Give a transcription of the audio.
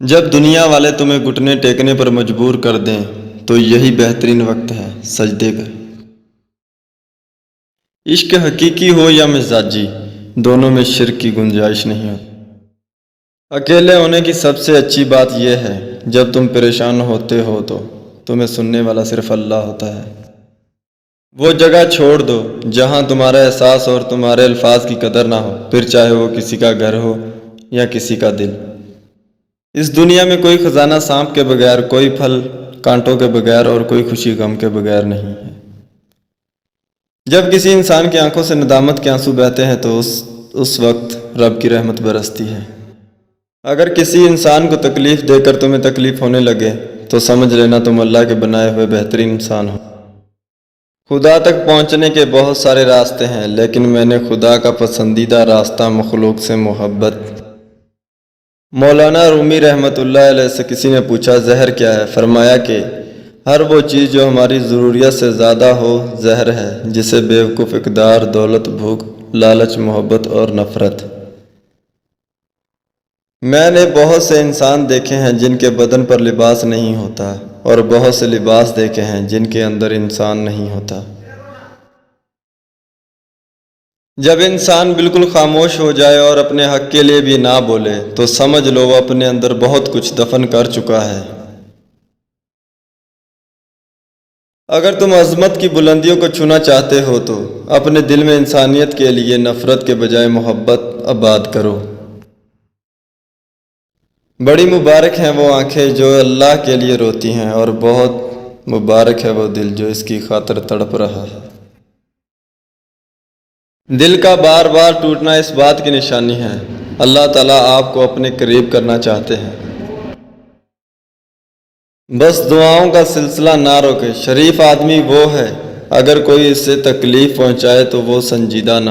جب دنیا والے تمہیں گھٹنے ٹیکنے پر مجبور کر دیں تو یہی بہترین وقت ہے سجدے کا۔ عشق حقیقی ہو یا مزاجی، دونوں میں شرک کی گنجائش نہیں ہوتی۔ اکیلے ہونے کی سب سے اچھی بات یہ ہے جب تم پریشان ہوتے ہو تو تمہیں سننے والا صرف اللہ ہوتا ہے۔ وہ جگہ چھوڑ دو جہاں تمہارا احساس اور تمہارے الفاظ کی قدر نہ ہو، پھر چاہے وہ کسی کا گھر ہو یا کسی کا دل۔ اس دنیا میں کوئی خزانہ سانپ کے بغیر، کوئی پھل کانٹوں کے بغیر اور کوئی خوشی غم کے بغیر نہیں ہے۔ جب کسی انسان کی آنکھوں سے ندامت کے آنسو بہتے ہیں تو اس وقت رب کی رحمت برستی ہے۔ اگر کسی انسان کو تکلیف دے کر تمہیں تکلیف ہونے لگے تو سمجھ لینا تم اللہ کے بنائے ہوئے بہترین انسان ہو۔ خدا تک پہنچنے کے بہت سارے راستے ہیں، لیکن میں نے خدا کا پسندیدہ راستہ مخلوق سے محبت۔ مولانا رومی رحمۃ اللہ علیہ سے کسی نے پوچھا زہر کیا ہے؟ فرمایا کہ ہر وہ چیز جو ہماری ضروریت سے زیادہ ہو زہر ہے، جسے بیوقوف اقدار، دولت، بھوک، لالچ، محبت اور نفرت۔ میں نے بہت سے انسان دیکھے ہیں جن کے بدن پر لباس نہیں ہوتا، اور بہت سے لباس دیکھے ہیں جن کے اندر انسان نہیں ہوتا۔ جب انسان بالکل خاموش ہو جائے اور اپنے حق کے لیے بھی نہ بولے تو سمجھ لو وہ اپنے اندر بہت کچھ دفن کر چکا ہے۔ اگر تم عظمت کی بلندیوں کو چھونا چاہتے ہو تو اپنے دل میں انسانیت کے لیے نفرت کے بجائے محبت آباد کرو۔ بڑی مبارک ہیں وہ آنکھیں جو اللہ کے لیے روتی ہیں، اور بہت مبارک ہے وہ دل جو اس کی خاطر تڑپ رہا ہے۔ دل کا بار بار ٹوٹنا اس بات کی نشانی ہے اللہ تعالیٰ آپ کو اپنے قریب کرنا چاہتے ہیں۔ بس دعاؤں کا سلسلہ نہ روکے۔ شریف آدمی وہ ہے اگر کوئی اسے تکلیف پہنچائے تو وہ سنجیدہ نہ